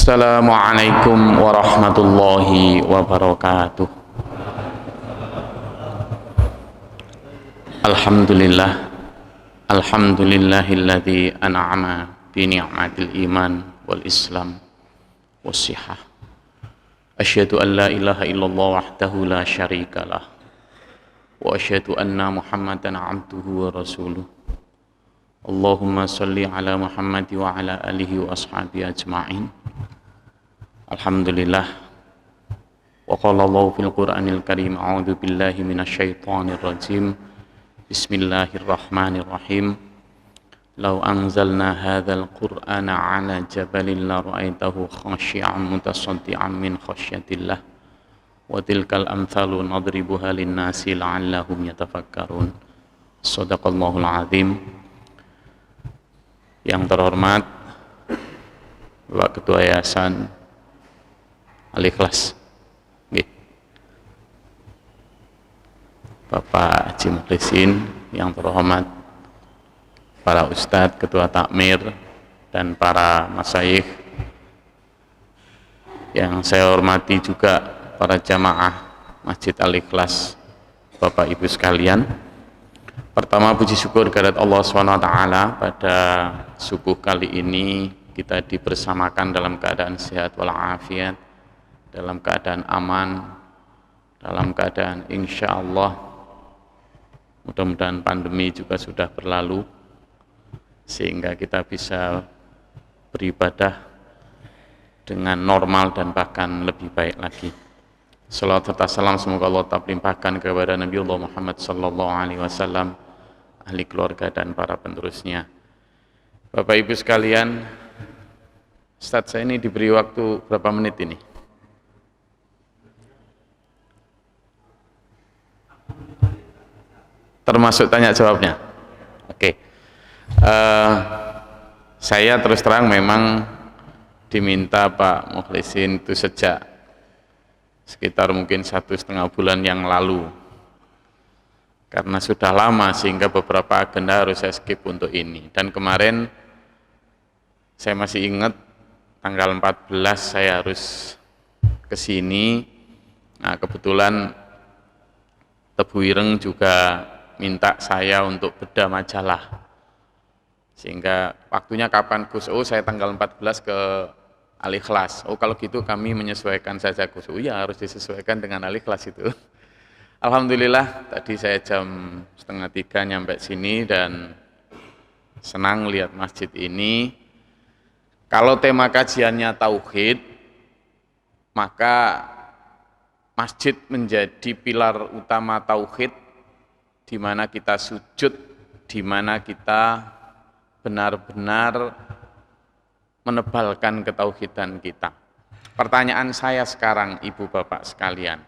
Assalamualaikum warahmatullahi wabarakatuh. Alhamdulillah, alhamdulillahilladzi an'ama bi ni'matil iman wal islam was sihah. Asyhadu an la ilaha illallah wahdahu la syarikalah wa asyhadu anna Muhammadan abduhu wa rasuluh. Allahumma salli ala Muhammad wa ala alihi wa ashabihi ajma'in. Alhamdulillah. Wa qala Allah fil Qur'anil Karim, a'udzu billahi minasyaitonir rajim. Bismillahirrahmanirrahim. Law anzalna hadzal Qur'ana 'ala jabalin la ra'aitahu khashi'an mutasaddian min khasyatillah. Wa tilkal amthalu nadribuha lin-nasi la'allahum yatafakkarun. Shadaqallahul 'azim. Yang terhormat Bapak Ketua Yayasan Al-Ikhlas, Bapak Haji Mukhlisin, yang terhormat para Ustadz, Ketua Takmir, dan para masyayikh, yang saya hormati juga para jamaah Masjid Al-Ikhlas, Bapak Ibu sekalian. Pertama, puji syukur kehadirat Allah SWT. Pada subuh kali ini kita dibersamakan dalam keadaan sehat walafiat, dalam keadaan aman, dalam keadaan insya Allah mudah-mudahan pandemi juga sudah berlalu, sehingga kita bisa beribadah dengan normal dan bahkan lebih baik lagi. Salawat serta salam semoga Allah tetap limpahkan kepada Nabi Allah Muhammad SAW, ahli keluarga dan para penerusnya. Bapak Ibu sekalian, Ustadz, saya ini diberi waktu berapa menit ini? Termasuk tanya jawabnya? Oke. Saya terus terang memang diminta Pak Mukhlisin itu sejak sekitar mungkin 1,5 bulan yang lalu, karena sudah lama sehingga beberapa agenda harus saya skip untuk ini. Dan kemarin saya masih ingat tanggal 14 saya harus ke sini. Nah, kebetulan Tebu Ireng juga minta saya untuk bedah majalah, sehingga waktunya kapan Gus? Oh, saya tanggal 14 ke Al-Ikhlas. Oh, kalau gitu kami menyesuaikan saja Gus. Oh ya, harus disesuaikan dengan Al-Ikhlas itu. Alhamdulillah, tadi saya jam 2:30 nyampe sini dan senang lihat masjid ini. Kalau tema kajiannya tauhid, maka masjid menjadi pilar utama tauhid, di mana kita sujud, di mana kita benar-benar menebalkan ketauhidan kita. Pertanyaan saya sekarang, Ibu Bapak sekalian,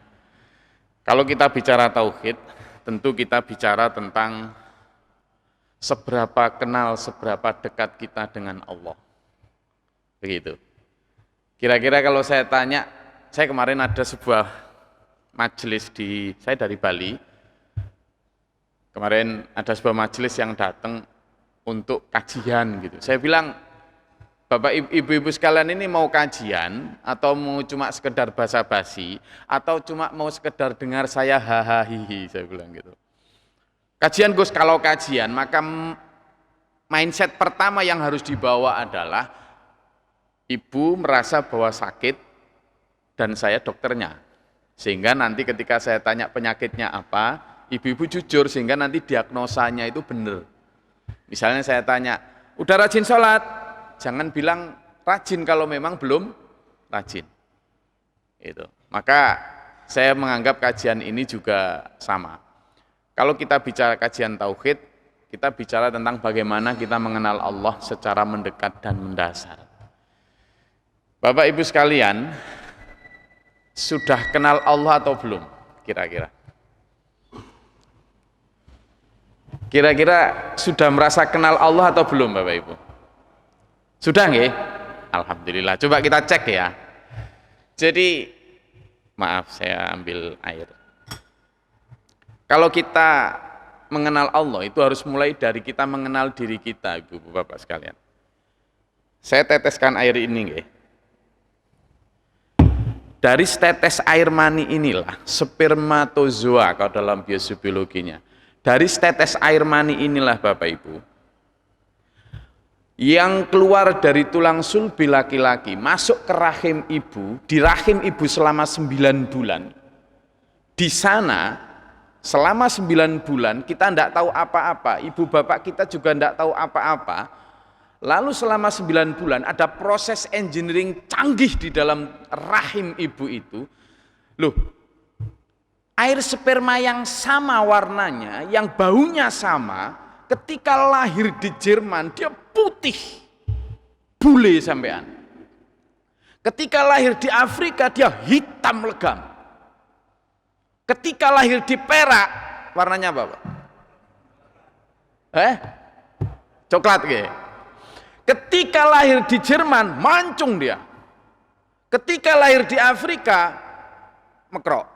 kalau kita bicara tauhid, tentu kita bicara tentang seberapa kenal, seberapa dekat kita dengan Allah. Begitu. Kira-kira kalau saya tanya, saya kemarin ada sebuah majelis saya dari Bali. Kemarin ada sebuah majelis yang datang untuk kajian gitu. Saya bilang, Bapak Ibu sekalian ini mau kajian atau mau cuma sekedar basa-basi atau cuma mau sekedar dengar saya hahaha, saya bilang gitu. Kajian Gus, kalau kajian maka mindset pertama yang harus dibawa adalah Ibu merasa bahwa sakit dan saya dokternya. Sehingga nanti ketika saya tanya penyakitnya apa, ibu-ibu jujur sehingga nanti diagnosanya itu benar. Misalnya saya tanya, udah rajin sholat? Jangan bilang rajin kalau memang belum rajin. Itu. Maka saya menganggap kajian ini juga sama. Kalau kita bicara kajian tauhid, kita bicara tentang bagaimana kita mengenal Allah secara mendekat dan mendasar. Bapak Ibu sekalian, sudah kenal Allah atau belum? Kira-kira? Kira-kira sudah merasa kenal Allah atau belum, Bapak Ibu? Sudah nggih? Alhamdulillah. Coba kita cek ya. Jadi, maaf saya ambil air. Kalau kita mengenal Allah itu harus mulai dari kita mengenal diri kita, Ibu Bapak sekalian. Saya teteskan air ini nggih. Dari setetes air mani inilah, spermatozoa kalau dalam biologinya. Dari setetes air mani inilah Bapak Ibu, yang keluar dari tulang sulbi laki-laki, masuk ke rahim ibu, di rahim ibu selama 9 bulan. Di sana, selama 9 bulan, kita tidak tahu apa-apa, ibu bapak kita juga tidak tahu apa-apa. Lalu selama 9 bulan ada proses engineering canggih di dalam rahim ibu itu. Loh, air sperma yang sama warnanya, yang baunya sama, ketika lahir di Jerman dia putih, bule sampean. Ketika lahir di Afrika dia hitam legam. Ketika lahir di Perak warnanya apa, Pak? Coklat gitu. Ketika lahir di Jerman, mancung dia. Ketika lahir di Afrika, mekrok.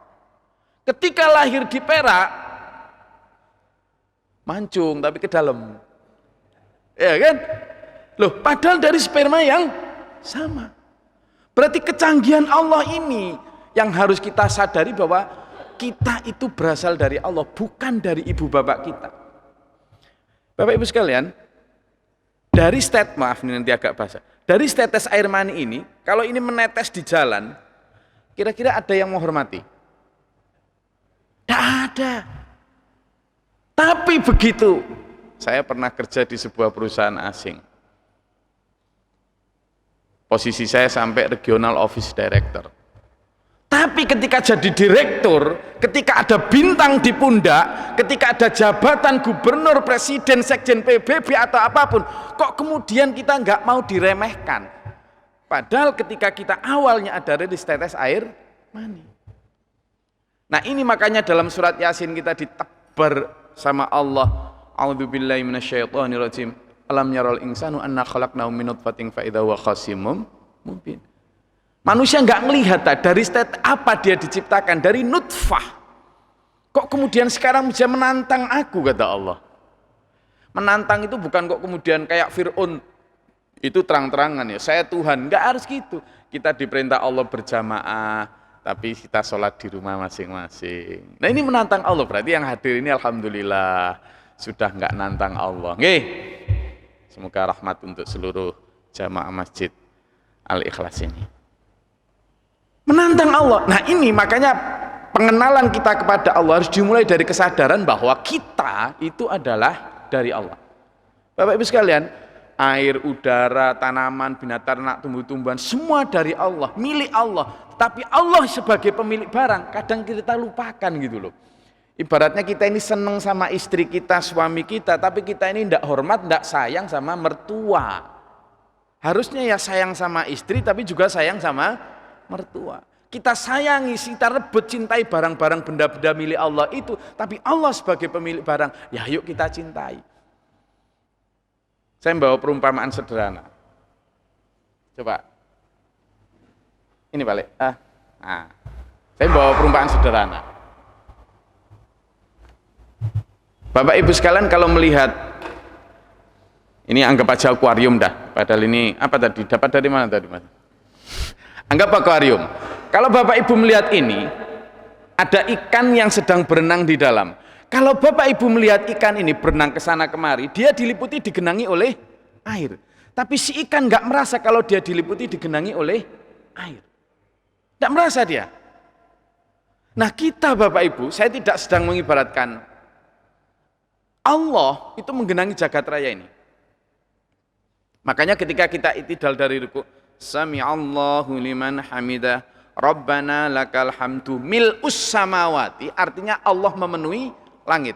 Ketika lahir di Perak, mancung tapi ke dalam. Ya kan? Loh, padahal dari sperma yang sama. Berarti kecanggihan Allah ini yang harus kita sadari bahwa kita itu berasal dari Allah, bukan dari ibu bapak kita. Bapak Ibu sekalian, dari maaf ini nanti agak basah. Dari tetes air mani ini, kalau ini menetes di jalan, kira-kira ada yang menghormati? Tidak ada. Tapi begitu, saya pernah kerja di sebuah perusahaan asing. Posisi saya sampai regional office director. Tapi ketika jadi direktur, ketika ada bintang di pundak, ketika ada jabatan gubernur, presiden, sekjen PBB atau apapun, kok kemudian kita nggak mau diremehkan? Padahal ketika kita awalnya ada di tetes air mani. Nah ini makanya dalam surat Yasin kita ditebar sama Allah. A'udzubillahi minasyaitonirrajim. Alam yaral insanu anna khalaqnahu min nutfatin fa idza huwa khasimun mubin. Manusia nggak melihat dari state apa dia diciptakan, dari nutfah. Kok kemudian sekarang bisa menantang aku, kata Allah. Menantang itu bukan kok kemudian kayak Fir'aun, itu terang-terangan ya, saya Tuhan. Nggak harus gitu. Kita diperintah Allah berjamaah, tapi kita sholat di rumah masing-masing. Nah ini menantang Allah, berarti yang hadir ini alhamdulillah sudah nggak nantang Allah. Nggih. Semoga rahmat untuk seluruh jamaah masjid Al-Ikhlas ini. Menantang Allah. Nah ini makanya pengenalan kita kepada Allah harus dimulai dari kesadaran bahwa kita itu adalah dari Allah. Bapak Ibu sekalian, air, udara, tanaman, binatang, ternak, tumbuh-tumbuhan, semua dari Allah, milik Allah. Tapi Allah sebagai pemilik barang, kadang kita lupakan gitu loh. Ibaratnya kita ini seneng sama istri kita, suami kita, tapi kita ini tidak hormat, tidak sayang sama mertua. Harusnya ya sayang sama istri, tapi juga sayang sama mertua. Kita sayangi, kita rebut, cintai barang-barang benda-benda milik Allah itu, tapi Allah sebagai pemilik barang, ya yuk kita cintai. Saya membawa perumpamaan sederhana. Coba. Ini balik. Saya bawa perumpamaan sederhana. Bapak Ibu sekalian kalau melihat, ini anggap aja akuarium dah, padahal ini apa tadi? Dapat dari mana tadi Mas? Anggap akuarium. Kalau Bapak Ibu melihat ini, ada ikan yang sedang berenang di dalam. Kalau Bapak Ibu melihat ikan ini berenang ke sana kemari, dia diliputi, digenangi oleh air. Tapi si ikan nggak merasa kalau dia diliputi, digenangi oleh air. Nggak merasa dia. Nah kita Bapak Ibu, saya tidak sedang mengibaratkan Allah itu menggenangi jagat raya ini. Makanya ketika kita itidal dari ruku, Sami'allahu liman hamidah, Rabbana lakal hamdu mil'us samawati, artinya Allah memenuhi langit.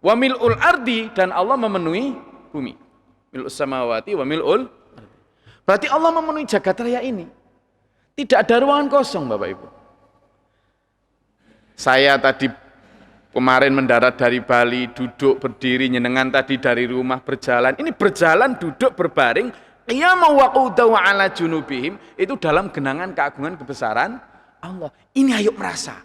Wa mil'ul ardi, dan Allah memenuhi bumi. Mil'us samawati wa mil'ul ardi. Berarti Allah memenuhi jagat raya ini. Tidak ada ruangan kosong Bapak Ibu. Saya tadi kemarin mendarat dari Bali, duduk berdiri, nyenengan tadi dari rumah berjalan. Ini berjalan, duduk, berbaring, qiyamau wa qu'udan wa ala junubihim, itu dalam genangan keagungan kebesaran Allah. Ini ayo merasa.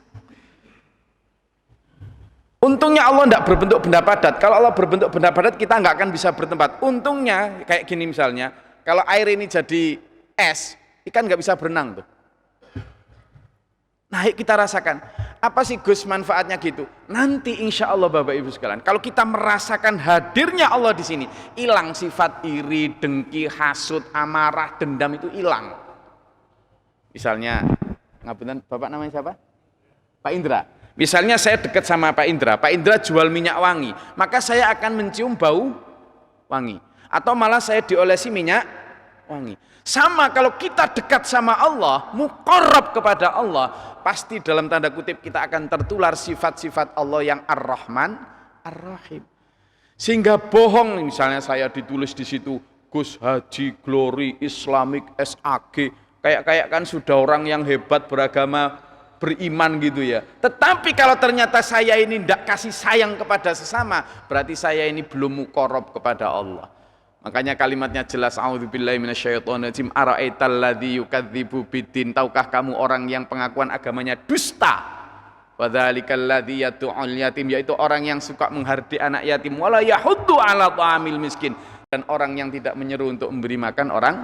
Untungnya Allah tidak berbentuk benda padat. Kalau Allah berbentuk benda padat, kita nggak akan bisa bertempat. Untungnya kayak gini misalnya, kalau air ini jadi es, ikan nggak bisa berenang tuh. Nah, yuk kita rasakan. Apa sih Gus manfaatnya gitu? Nanti insya Allah Bapak Ibu sekalian, kalau kita merasakan hadirnya Allah di sini, hilang sifat iri, dengki, hasud, amarah, dendam itu hilang. Misalnya, ngapunten, Bapak namanya siapa? Pak Indra. Misalnya saya dekat sama Pak Indra jual minyak wangi, maka saya akan mencium bau wangi. Atau malah saya diolesi minyak wangi. Sama kalau kita dekat sama Allah, muqarrab kepada Allah, pasti dalam tanda kutip kita akan tertular sifat-sifat Allah yang Ar-Rahman, Ar-Rahim. Sehingga bohong, misalnya saya ditulis di situ Gus Haji Glory Islamic SAG, kayak kan sudah orang yang hebat beragama, beriman gitu ya. Tetapi kalau ternyata saya ini tidak kasih sayang kepada sesama, berarti saya ini belum muqarrab kepada Allah. Makanya kalimatnya jelas, a'udzubillahi minasyaitonirrajim, ara'aital ladzi yukadzibu biddin, tahukah kamu orang yang pengakuan agamanya dusta? Wadzalikal ladzi yad'ul yatim, yaitu orang yang suka menghardik anak yatim, wala yahuddu 'ala ta'amil miskin, dan orang yang tidak menyeru untuk memberi makan orang.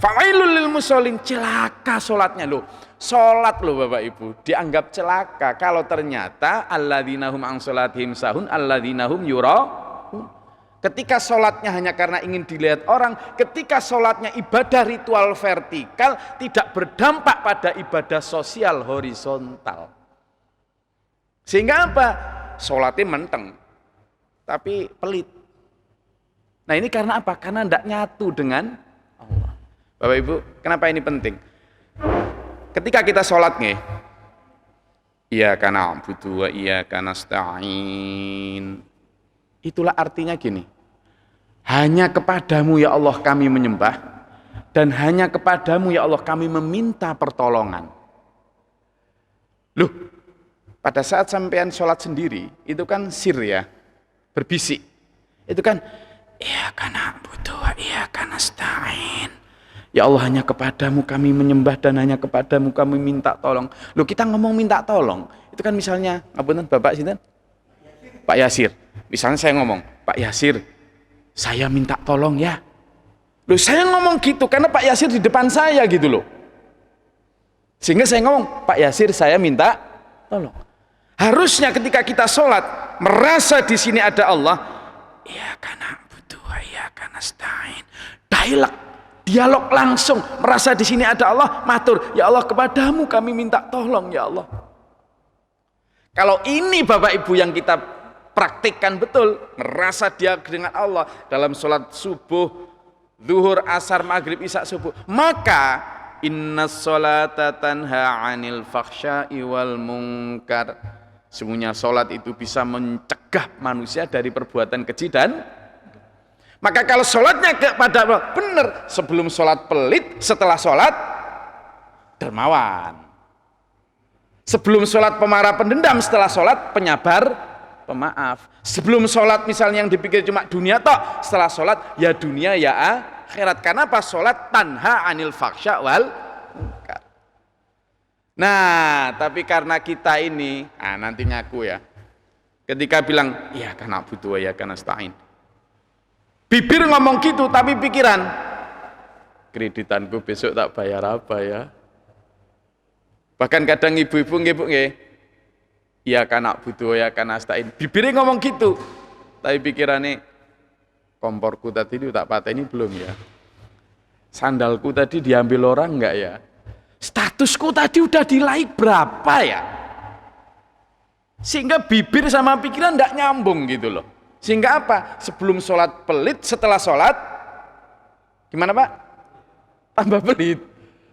Fa'ilul lil musallin, celaka salatnya loh. Salat loh Bapak Ibu dianggap celaka kalau ternyata alladzina hum an salatihim sahun alladzina hum yura'un. Ketika sholatnya hanya karena ingin dilihat orang, ketika sholatnya ibadah ritual vertikal, tidak berdampak pada ibadah sosial horizontal. Sehingga apa? Sholatnya menteng, tapi pelit. Nah ini karena apa? Karena tidak nyatu dengan Allah. Bapak Ibu, kenapa ini penting? Ketika kita sholat nih, iyyaka na'budu wa iyyaka nasta'in, itulah artinya gini, hanya kepadamu ya Allah kami menyembah, dan hanya kepadamu ya Allah kami meminta pertolongan. Loh, pada saat sampean sholat sendiri, itu kan sir ya, berbisik. Itu kan, iyyaka na'budu wa iyyaka nasta'in. Ya Allah hanya kepadamu kami menyembah dan hanya kepadamu kami minta tolong. Loh kita ngomong minta tolong, itu kan misalnya, ngapunten Bapak sinten? Pak Yasir. Misalnya saya ngomong, Pak Yasir, saya minta tolong ya. Loh saya ngomong gitu karena Pak Yasir di depan saya gitu loh. Sehingga saya ngomong, Pak Yasir saya minta tolong. Harusnya ketika kita sholat, merasa di sini ada Allah, iyyaka na'budu wa iyyaka nasta'in. Dialog langsung, merasa di sini ada Allah, matur, ya Allah kepadamu kami minta tolong ya Allah. Kalau ini Bapak Ibu yang kita praktikkan betul, merasa dia dengan Allah dalam sholat subuh, zuhur, asar, maghrib, isya, subuh, maka innas sholata tanha 'anil fakhsya'i wal munkar. Semuanya sholat itu bisa mencegah manusia dari perbuatan keji dan maka kalau sholatnya kepada Allah benar, sebelum sholat pelit, setelah sholat dermawan. Sebelum sholat pemarah pendendam, setelah sholat penyabar pemaaf. Sebelum sholat misalnya yang dipikir cuma dunia tok, setelah sholat ya dunia ya akhirat. Karena pas sholat tanha anil fakhsya wal munkar. Nah tapi karena kita ini, nanti ngaku ya, ketika bilang iya karena butuh ya karena nasta'in, bibir ngomong gitu tapi pikiran, kreditanku besok tak bayar apa ya. Bahkan kadang ibu-ibu nggih, ya kana butuh ya kana nasta'in, bibirnya ngomong gitu tapi pikirannya, komporku tadi tak pateni belum ya, sandalku tadi diambil orang enggak ya, statusku tadi udah di like berapa ya, sehingga bibir sama pikiran enggak nyambung gitu loh. Sehingga apa? Sebelum sholat pelit, setelah sholat gimana Pak? Tambah pelit.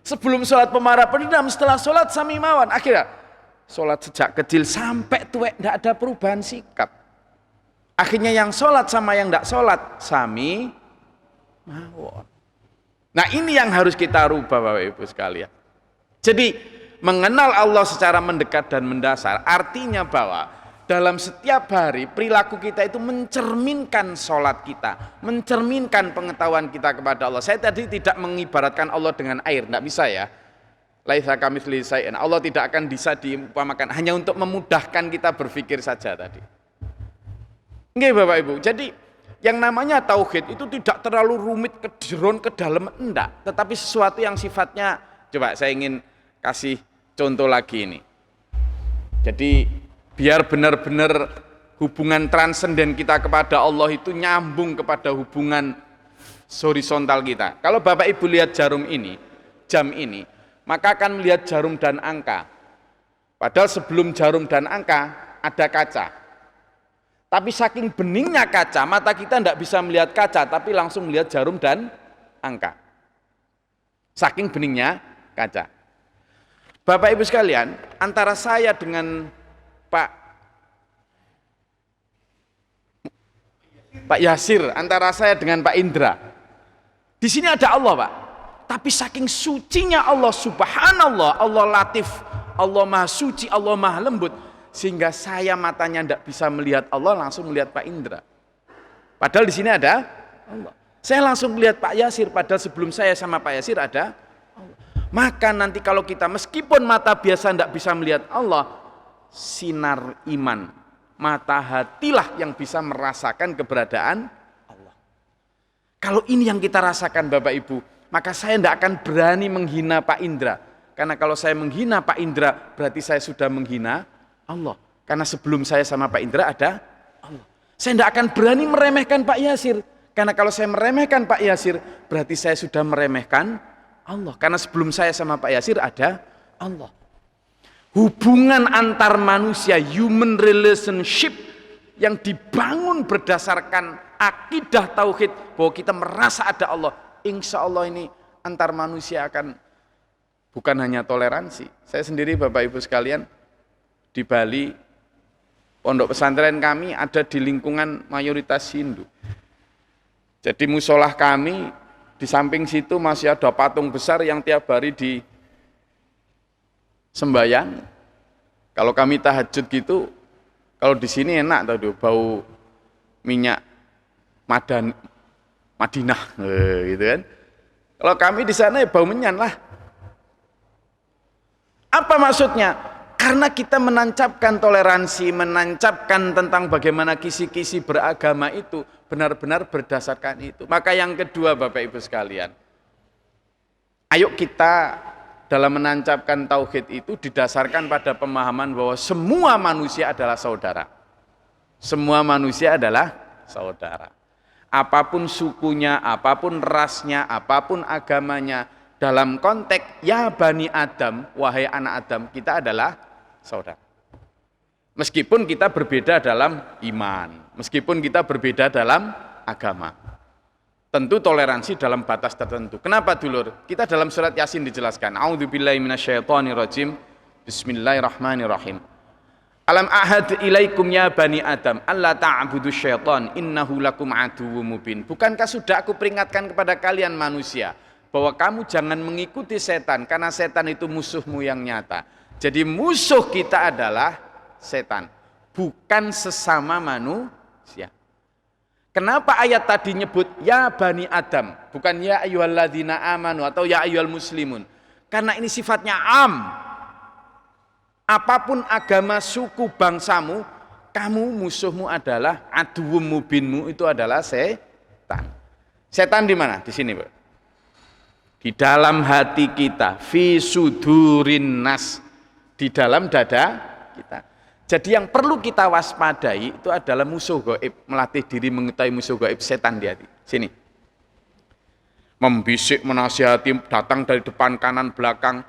Sebelum sholat pemarah pendendam, setelah sholat samimawan. Akhirnya sholat sejak kecil sampai tua tidak ada perubahan sikap. Akhirnya yang sholat sama yang tidak sholat sami mawon. Nah ini yang harus kita rubah Bapak Ibu sekalian. Jadi mengenal Allah secara mendekat dan mendasar artinya bahwa dalam setiap hari perilaku kita itu mencerminkan sholat kita, mencerminkan pengetahuan kita kepada Allah. Saya tadi tidak mengibaratkan Allah dengan air, tidak bisa ya. Laisa kamitslihi syai'un. Allah tidak akan bisa diumpamakan, hanya untuk memudahkan kita berpikir saja tadi. Nggih Bapak Ibu. Jadi yang namanya tauhid itu tidak terlalu rumit, kejeron ke dalam, enggak, tetapi sesuatu yang sifatnya, coba saya ingin kasih contoh lagi ini. Jadi biar benar-benar hubungan transenden kita kepada Allah itu nyambung kepada hubungan horizontal kita. Kalau Bapak Ibu lihat jarum ini, jam ini, maka akan melihat jarum dan angka. Padahal sebelum jarum dan angka ada kaca. Tapi saking beningnya kaca, mata kita tidak bisa melihat kaca, tapi langsung melihat jarum dan angka. Saking beningnya kaca. Bapak Ibu sekalian, antara saya dengan Pak Yasir, antara saya dengan Pak Indra, di sini ada Allah, Pak. Tapi saking sucinya Allah, subhanallah, Allah latif, Allah maha suci, Allah maha lembut, sehingga saya matanya tidak bisa melihat Allah, langsung melihat Pak Indra. Padahal di sini ada Allah. Saya langsung melihat Pak Yasir, padahal sebelum saya sama Pak Yasir ada Allah. Maka nanti kalau kita meskipun mata biasa tidak bisa melihat Allah, sinar iman, mata hatilah yang bisa merasakan keberadaan Allah. Kalau ini yang kita rasakan Bapak Ibu, maka saya tidak akan berani menghina Pak Indra. Karena kalau saya menghina Pak Indra, berarti saya sudah menghina Allah. Karena sebelum saya sama Pak Indra ada Allah. Saya tidak akan berani meremehkan Pak Yasir. Karena kalau saya meremehkan Pak Yasir, berarti saya sudah meremehkan Allah. Karena sebelum saya sama Pak Yasir ada Allah. Hubungan antar manusia, human relationship yang dibangun berdasarkan akidah tauhid bahwa kita merasa ada Allah. Insya Allah ini antar manusia akan bukan hanya toleransi. Saya sendiri Bapak Ibu sekalian di Bali, pondok pesantren kami ada di lingkungan mayoritas Hindu. Jadi musolah kami di samping situ masih ada patung besar yang tiap hari di sembayang. Kalau kami tahajud gitu, kalau di sini enak tuh bau minyak Madinah, gitu kan. Kalau kami di sana ya bau menyan lah. Apa maksudnya? Karena kita menancapkan toleransi, menancapkan tentang bagaimana kisi-kisi beragama itu benar-benar berdasarkan itu. Maka yang kedua Bapak Ibu sekalian, ayo kita dalam menancapkan tauhid itu didasarkan pada pemahaman bahwa semua manusia adalah saudara. Semua manusia adalah saudara. Apapun sukunya, apapun rasnya, apapun agamanya, dalam konteks ya Bani Adam, wahai anak Adam, kita adalah saudara. Meskipun kita berbeda dalam iman, meskipun kita berbeda dalam agama. Tentu toleransi dalam batas tertentu. Kenapa dulur? Kita dalam surat Yasin dijelaskan. A'udzubillahi minasyaitonirrajim. Bismillahirrahmanirrahim. Alam ahad ilaikum ya Bani Adam, alla ta'budu syaitan, innahu lakum aduwwum mubin. Bukankah sudah aku peringatkan kepada kalian manusia bahwa kamu jangan mengikuti setan, karena setan itu musuhmu yang nyata. Jadi musuh kita adalah setan, bukan sesama manusia. Kenapa ayat tadi nyebut ya Bani Adam, bukan ya ayyuhalladzina amanu atau ya ayyuhal muslimun? Karena ini sifatnya am. Apapun agama, suku, bangsamu, kamu musuhmu adalah aduwwum mubinmu, itu adalah setan. Setan di mana? Di sini, Pak. Di dalam hati kita, fi sudurin nas, di dalam dada kita. Jadi yang perlu kita waspadai itu adalah musuh gaib, melatih diri mengetahui musuh gaib, setan di hati. Sini. Membisik, menasihati, datang dari depan, kanan, belakang,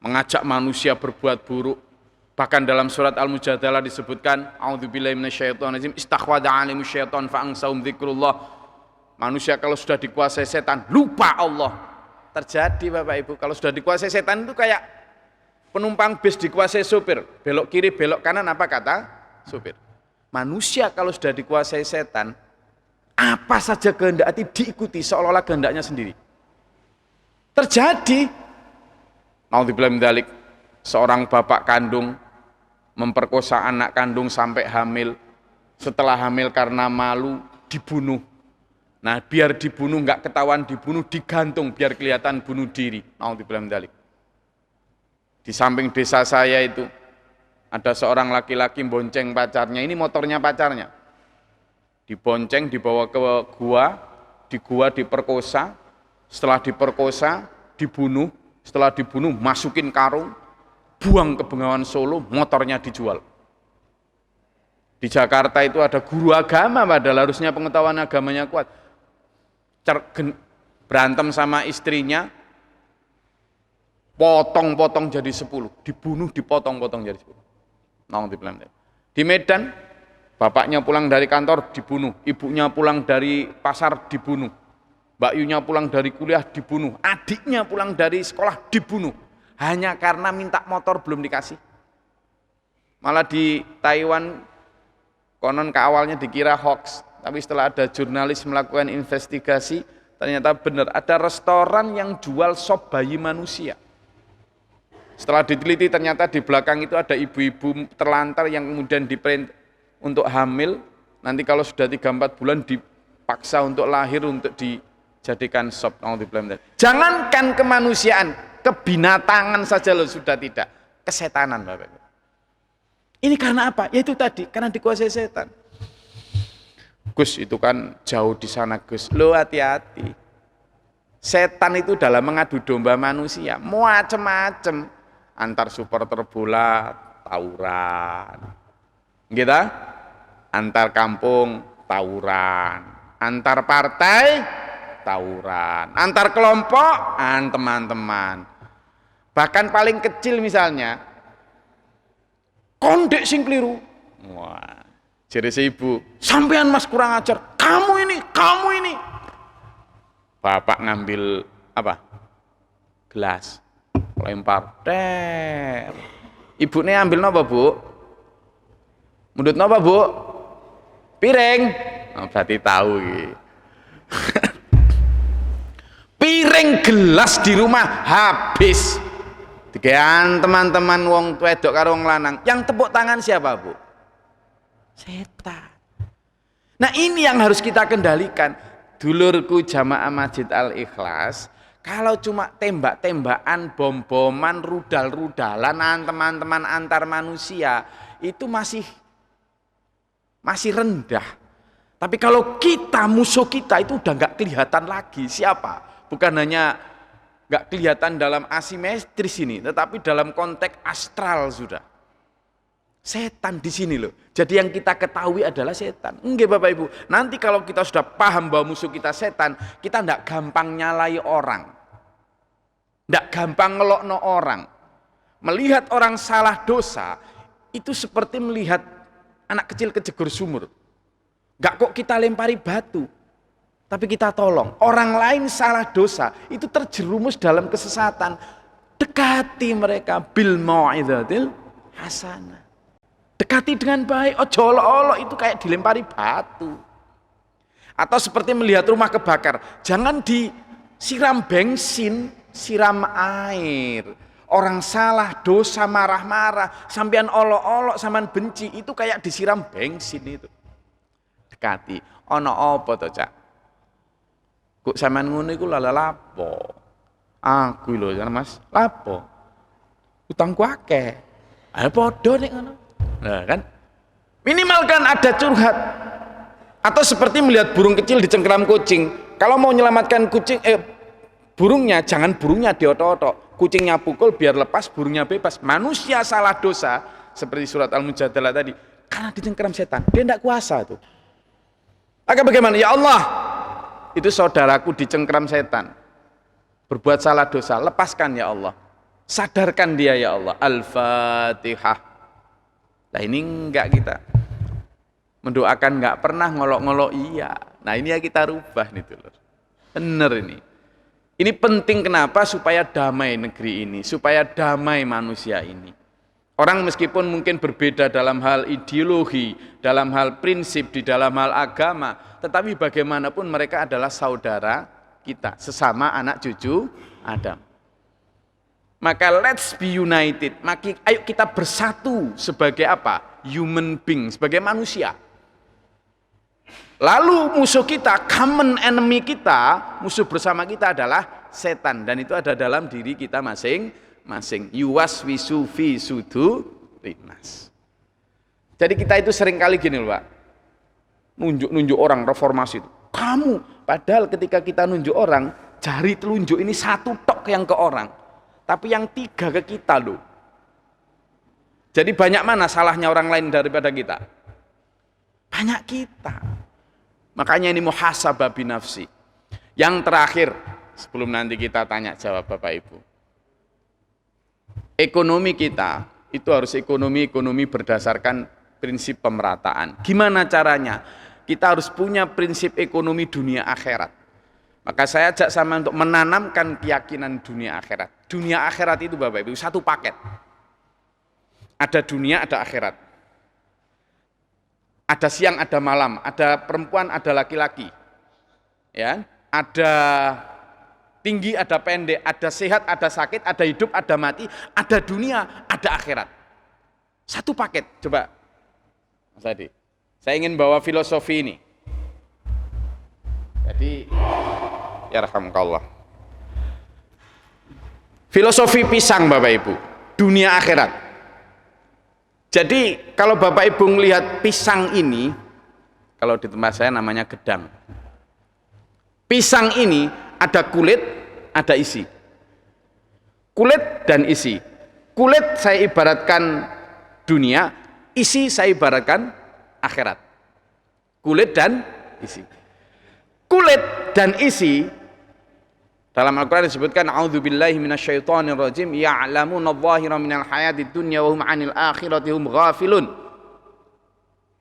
mengajak manusia berbuat buruk. Bahkan dalam surat Al-Mujadalah disebutkan, a'udzubillahi minasyaitonirrajim, istakhwadha 'alaihimus syaiton fa'ansahum dzikrullah. Manusia kalau sudah dikuasai setan, lupa Allah. Terjadi Bapak Ibu, kalau sudah dikuasai setan itu kayak penumpang bis dikuasai sopir, belok kiri, belok kanan, apa kata sopir? Manusia kalau sudah dikuasai setan, apa saja kehendak hati diikuti seolah-olah kehendaknya sendiri. Terjadi. Naudzubillah min dzalik, seorang bapak kandung memperkosa anak kandung sampai hamil. Setelah hamil karena malu dibunuh. Nah, biar dibunuh nggak ketahuan dibunuh, digantung biar kelihatan bunuh diri. Naudzubillah min dzalik. Di samping desa saya itu ada seorang laki-laki bonceng pacarnya, ini motornya pacarnya. Dibonceng, dibawa ke gua, di gua diperkosa, setelah diperkosa dibunuh, setelah dibunuh masukin karung, dibuang ke Bengawan Solo, motornya dijual. Di Jakarta itu ada guru agama, padahal harusnya pengetahuan agamanya kuat. Berantem sama istrinya, potong-potong jadi 10, dibunuh, dipotong-potong jadi 10. Di Medan, bapaknya pulang dari kantor dibunuh, ibunya pulang dari pasar dibunuh, Mbak Yunya pulang dari kuliah dibunuh, adiknya pulang dari sekolah dibunuh, hanya karena minta motor belum dikasih. Malah di Taiwan, konon ke awalnya dikira hoax, tapi setelah ada jurnalis melakukan investigasi, ternyata benar, ada restoran yang jual sop bayi manusia. Setelah diteliti ternyata di belakang itu ada ibu-ibu terlantar yang kemudian diprint untuk hamil, nanti kalau sudah 3-4 bulan dipaksa untuk lahir untuk dijadikan sop. Jangankan kemanusiaan, kebinatangan saja loh sudah tidak, kesetanan Bapak. Ini karena apa? Ya itu tadi, karena dikuasai setan. Gus, itu kan jauh di sana Gus. Lo hati-hati. Setan itu dalam mengadu domba manusia, macam-macam. Antar supporter bola, tawuran. Gitu? Antar kampung, tawuran. Antar partai, tawuran. Antar kelompok, teman-teman. Bahkan paling kecil misalnya, kondek sing keliru. Wah, jadi si ibu, sampean Mas kurang ajar, kamu ini. Bapak ngambil apa? Gelas, lempar, ibunya ambil napa Bu? Mundut napa Bu? Piring. Oh, berarti tahu gitu. Piring gelas di rumah habis. Digawean teman-teman wong wedok karo wong lanang. Yang tepuk tangan siapa Bu? Setan. Nah ini yang harus kita kendalikan. Dulurku jamaah Masjid Al-Ikhlas, kalau cuma tembak-tembakan, bom-boman, rudal-rudalan teman-teman antar manusia, itu masih rendah. Tapi kalau kita, musuh kita itu udah nggak kelihatan lagi siapa. Bukan hanya nggak kelihatan dalam asimetris ini, tetapi dalam konteks astral sudah. Setan di sini loh. Jadi yang kita ketahui adalah setan. Enggak Bapak Ibu. Nanti kalau kita sudah paham bahwa musuh kita setan, kita enggak gampang nyalai orang. Enggak gampang ngelokno orang. Melihat orang salah dosa, itu seperti melihat anak kecil kejegur sumur. Enggak kok kita lempari batu, tapi kita tolong. Orang lain salah dosa, itu terjerumus dalam kesesatan. Dekati mereka bil mau'izatil hasanah. Dekati dengan baik, ojo olok-olok itu kayak dilempari batu. Atau seperti melihat rumah kebakar, jangan disiram bensin, siram air. Orang salah, dosa, marah-marah, sampean olok-olok, sampean benci, itu kayak disiram bensin itu. Dekati, ono apa to Cak? Kok sampean ngono iku lala lapo? Aku lho Mas, lapo? Utangku akeh. Ayo padha nek ngono. Nah kan, minimalkan ada curhat. Atau seperti melihat burung kecil dicengkeram kucing. Kalau mau menyelamatkan kucing, burungnya, jangan burungnya diotok-otok. Kucingnya pukul biar lepas, burungnya bebas. Manusia salah dosa, seperti surat Al-Mujadalah tadi, karena dicengkeram setan. Dia tidak kuasa tuh. Maka bagaimana? Ya Allah, itu saudaraku dicengkeram setan, berbuat salah dosa, lepaskan ya Allah. Sadarkan dia ya Allah. Al-Fatihah. Nah ini enggak, kita mendoakan enggak pernah ngolok-ngolok iya. Nah ini ya kita rubah nih dulur. Bener ini. Ini penting kenapa? Supaya damai negeri ini, supaya damai manusia ini. Orang meskipun mungkin berbeda dalam hal ideologi, dalam hal prinsip, di dalam hal agama, tetapi bagaimanapun mereka adalah saudara kita, sesama anak cucu Adam. Maka let's be united. Maka ayo kita bersatu sebagai apa? Human being, sebagai manusia. Lalu musuh kita, common enemy kita, musuh bersama kita adalah setan, dan itu ada dalam diri kita masing-masing. Yuwaswisu fi sudurinas. Jadi kita itu sering kali gini loh Pak, nunjuk-nunjuk orang reformasi itu. Kamu, padahal ketika kita nunjuk orang, jari telunjuk ini satu tok yang ke orang. Tapi yang 3 ke kita loh. Jadi banyak mana salahnya orang lain daripada kita? Banyak kita. Makanya ini muhasabah binafsi. Yang terakhir, sebelum nanti kita tanya jawab Bapak Ibu. Ekonomi kita itu harus ekonomi berdasarkan prinsip pemerataan. Gimana caranya? Kita harus punya prinsip ekonomi dunia akhirat. Maka saya ajak sama untuk menanamkan keyakinan dunia akhirat. Dunia akhirat itu Bapak Ibu satu paket. Ada dunia, ada akhirat. Ada siang, ada malam, ada perempuan, ada laki-laki. Ya, ada tinggi, ada pendek, ada sehat, ada sakit, ada hidup, ada mati, ada dunia, ada akhirat. Satu paket. Coba Mas Adi, saya ingin bawa filosofi ini. Jadi, ya rahmatullah. Filosofi pisang Bapak Ibu, dunia akhirat. Jadi kalau Bapak Ibu melihat pisang ini, kalau di tempat saya namanya gedang. Pisang ini ada kulit, ada isi. Kulit dan isi. Kulit saya ibaratkan dunia, isi saya ibaratkan akhirat. Kulit dan isi. Kulit dan isi dalam Al-Quran disebutkan a'udzubillahi minasyaitonirrajim ya'lamuna adh-dhahira minal hayatid dunya wa hum 'anil akhirati hum ghafilun.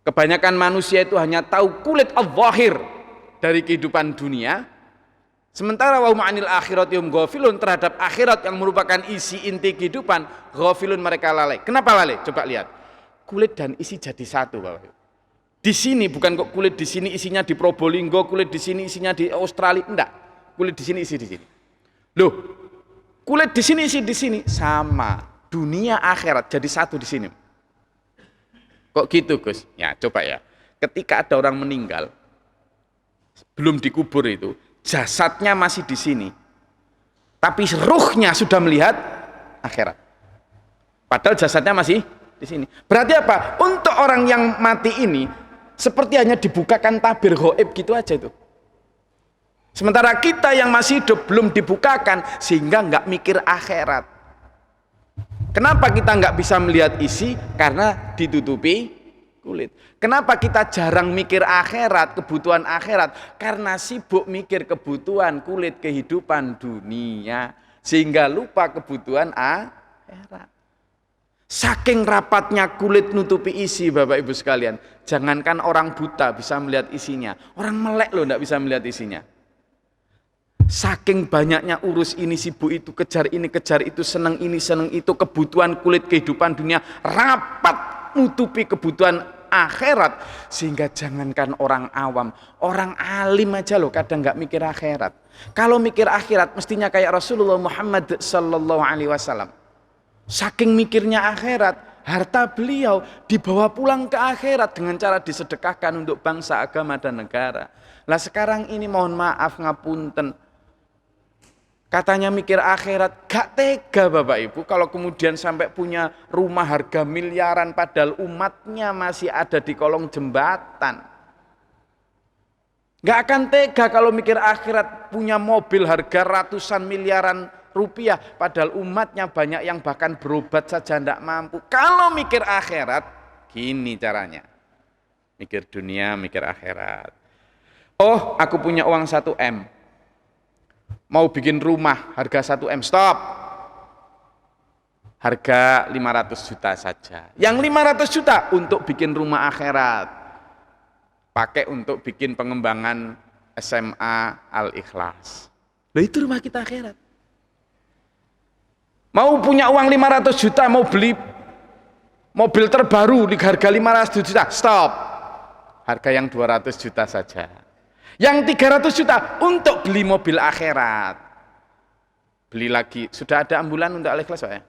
Kebanyakan manusia itu hanya tahu kulit adh-dhahir dari kehidupan dunia, sementara wa hum 'anil akhirati hum ghafilun, terhadap akhirat yang merupakan isi inti kehidupan, ghafilun, mereka lalai. Kenapa lalai? Coba lihat. Kulit dan isi jadi satu, Bapak. Di sini bukan kok kulit di sini isinya di Probolinggo, kulit di sini isinya di Australia, enggak. Kulit di sini isi di sini. Loh, kulit di sini isi di sini sama. Dunia akhirat jadi satu di sini. Kok gitu, Gus? Ya, coba ya. Ketika ada orang meninggal, belum dikubur itu, jasadnya masih di sini. Tapi ruhnya sudah melihat akhirat. Padahal jasadnya masih di sini. Berarti apa? Untuk orang yang mati ini seperti hanya dibukakan tabir ghaib gitu aja itu. Sementara kita yang masih hidup belum dibukakan sehingga nggak mikir akhirat. Kenapa kita nggak bisa melihat isi? Karena ditutupi kulit. Kenapa kita jarang mikir akhirat, kebutuhan akhirat? Karena sibuk mikir kebutuhan kulit, kehidupan dunia, sehingga lupa kebutuhan akhirat. Saking rapatnya kulit nutupi isi, Bapak Ibu sekalian. Jangankan orang buta bisa melihat isinya, orang melek loh nggak bisa melihat isinya. Saking banyaknya urus ini sibuk itu, kejar ini kejar itu, seneng ini seneng itu, kebutuhan kulit kehidupan dunia rapat nutupi kebutuhan akhirat, sehingga jangankan orang awam, orang alim aja loh kadang nggak mikir akhirat. Kalau mikir akhirat mestinya kayak Rasulullah Muhammad sallallahu alaihi wasallam. Saking mikirnya akhirat, harta beliau dibawa pulang ke akhirat dengan cara disedekahkan untuk bangsa, agama dan negara. Lah sekarang ini mohon maaf ngapunten, katanya mikir akhirat, gak tega Bapak Ibu kalau kemudian sampai punya rumah harga miliaran padahal umatnya masih ada di kolong jembatan. Gak akan tega kalau mikir akhirat punya mobil harga ratusan miliaran rupiah padahal umatnya banyak yang bahkan berobat saja tidak mampu. Kalau mikir akhirat, gini caranya. Mikir dunia, mikir akhirat. Oh, aku punya uang 1 M. Mau bikin rumah harga 1 M, stop. Harga 500 juta saja. Yang 500 juta untuk bikin rumah akhirat. Pakai untuk bikin pengembangan SMA Al-Ikhlas. Loh itu rumah kita akhirat. Mau punya uang 500 juta, mau beli mobil terbaru di harga 500 juta, stop. Harga yang 200 juta saja. Yang 300 juta untuk beli mobil akhirat. Beli lagi. Sudah ada ambulan untuk Al-Ikhlas, Pak ya?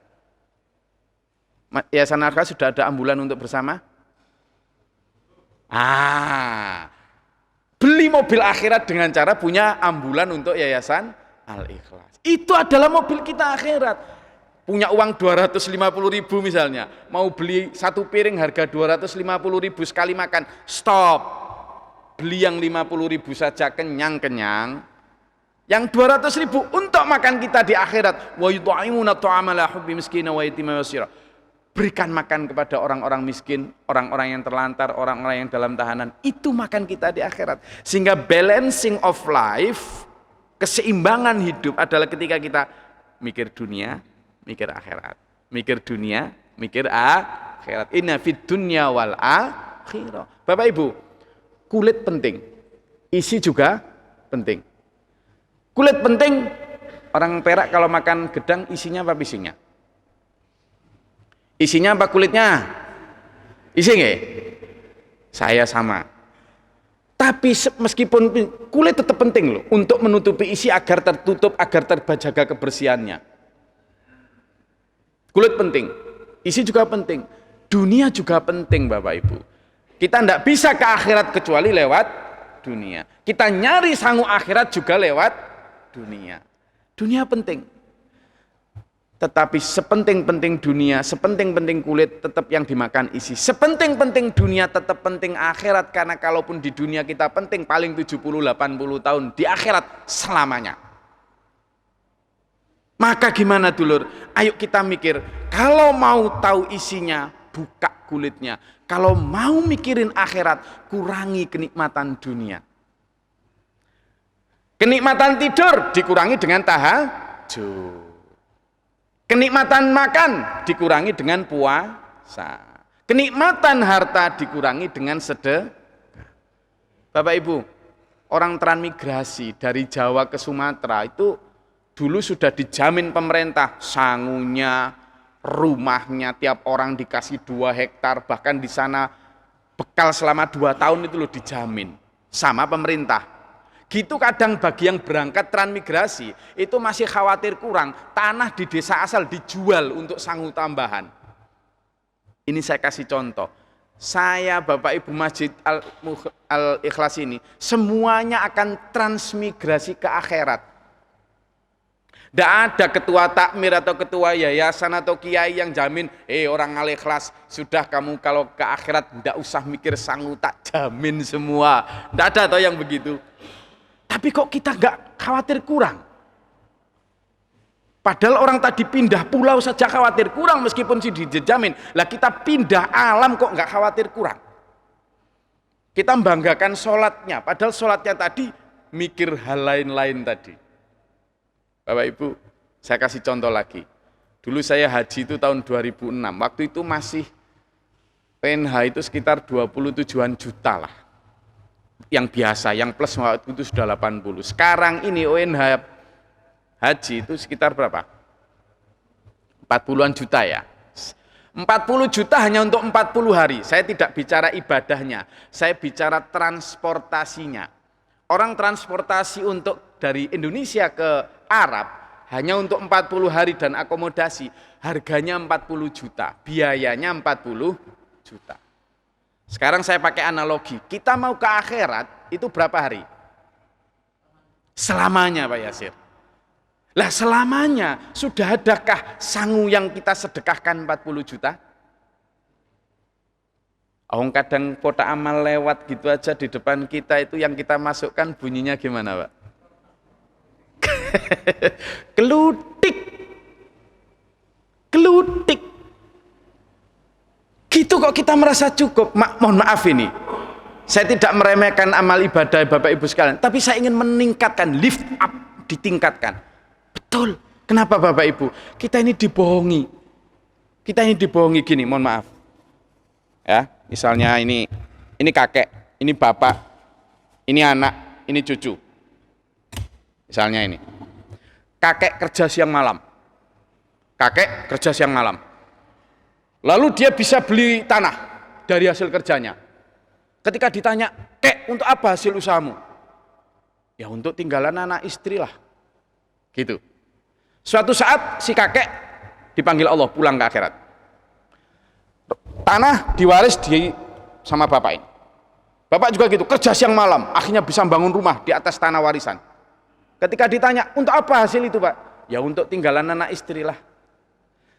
Yayasan Al-Ikhlas sudah ada ambulan untuk bersama? Beli mobil akhirat dengan cara punya ambulan untuk Yayasan Al-Ikhlas. Itu adalah mobil kita akhirat. Punya uang 250.000 misalnya. Mau beli 1 piring harga 250.000 sekali makan. Stop. Beli yang 50.000 saja kenyang-kenyang. Yang 200.000 untuk makan kita di akhirat. Wa yut'imuna ta'ama la hubbi miskina wa yatima wa asira. berikan makan kepada orang-orang miskin, orang-orang yang terlantar, orang-orang yang dalam tahanan. Itu makan kita di akhirat. Sehingga balancing of life, keseimbangan hidup adalah ketika kita mikir dunia, mikir akhirat. Mikir dunia, mikir akhirat. Inna fid dunya wal akhirah. Bapak Ibu, kulit penting, isi juga penting. Kulit penting, orang Perak kalau makan gedang isinya apa isinya? Isinya apa kulitnya? Isi nggak? Saya sama. Tapi meskipun kulit tetap penting loh untuk menutupi isi agar tertutup, agar terjaga kebersihannya. Kulit penting, isi juga penting, dunia juga penting Bapak Ibu. Kita tidak bisa ke akhirat kecuali lewat dunia. Kita nyari sangu akhirat juga lewat dunia. Dunia penting. Tetapi sepenting-penting dunia, sepenting-penting kulit, tetap yang dimakan isi. Sepenting-penting dunia, tetap penting akhirat. Karena kalaupun di dunia kita penting, paling 70-80 tahun. Di akhirat selamanya. Maka gimana dulur? Ayo kita mikir, kalau mau tahu isinya, buka kulitnya. Kalau mau mikirin akhirat, kurangi kenikmatan dunia. Kenikmatan tidur dikurangi dengan tahajud. Kenikmatan makan dikurangi dengan puasa. Kenikmatan harta dikurangi dengan sedekah. Bapak Ibu, orang transmigrasi dari Jawa ke Sumatera itu dulu sudah dijamin pemerintah sangunya, rumahnya, tiap orang dikasih 2 hektar, bahkan di sana bekal selama 2 tahun itu loh dijamin sama pemerintah. Gitu kadang bagi yang berangkat transmigrasi itu masih khawatir kurang, tanah di desa asal dijual untuk sangu tambahan. Ini saya kasih contoh. Saya Bapak Ibu Masjid Al-Ikhlas ini semuanya akan transmigrasi ke akhirat. Tidak ada ketua takmir atau ketua yayasan atau kiai yang jamin, orang Al-Ikhlas, sudah kamu kalau ke akhirat tidak usah mikir sangu, tak jamin semua. Tidak ada atau yang begitu. Tapi kok kita nggak khawatir kurang? Padahal orang tadi pindah pulau saja khawatir kurang meskipun sih dijamin. Lah kita pindah alam kok nggak khawatir kurang? Kita membanggakan sholatnya, padahal sholatnya tadi mikir hal lain-lain tadi. Bapak Ibu, saya kasih contoh lagi. Dulu saya haji itu tahun 2006, waktu itu masih PNH itu sekitar 27-an juta lah. Yang biasa, yang plus waktu itu sudah 80. Sekarang ini ONH haji itu sekitar berapa? 40-an juta ya. 40 juta hanya untuk 40 hari. Saya tidak bicara ibadahnya, saya bicara transportasinya. Orang transportasi untuk dari Indonesia ke Arab hanya untuk 40 hari dan akomodasi, harganya 40 juta, biayanya 40 juta. Sekarang saya pakai analogi, kita mau ke akhirat itu berapa hari? Selamanya Pak Yasir. Lah selamanya sudah adakah sangu yang kita sedekahkan 40 juta? Kadang kotak amal lewat gitu aja di depan kita itu yang kita masukkan bunyinya gimana Pak? Kelutik. Kelutik. Gitu kok kita merasa cukup. Mohon maaf ini, saya tidak meremehkan amal ibadah Bapak Ibu sekalian, tapi saya ingin meningkatkan, lift up, ditingkatkan. Betul. Kenapa Bapak Ibu? Kita ini dibohongi. Kita ini dibohongi gini, mohon maaf. Ya, misalnya ini kakek, ini bapak, ini anak, ini cucu. Misalnya ini. Kakek kerja siang malam. Kakek kerja siang malam. Lalu dia bisa beli tanah dari hasil kerjanya. Ketika ditanya, "Kek, untuk apa hasil usahamu?" "Ya untuk tinggalan anak istri lah." Gitu. Suatu saat si kakek dipanggil Allah pulang ke akhirat. Tanah diwaris sama bapak ini. Bapak juga gitu, kerja siang malam, akhirnya bisa bangun rumah di atas tanah warisan. Ketika ditanya, "Untuk apa hasil itu Pak?" "Ya untuk tinggalan anak istri lah."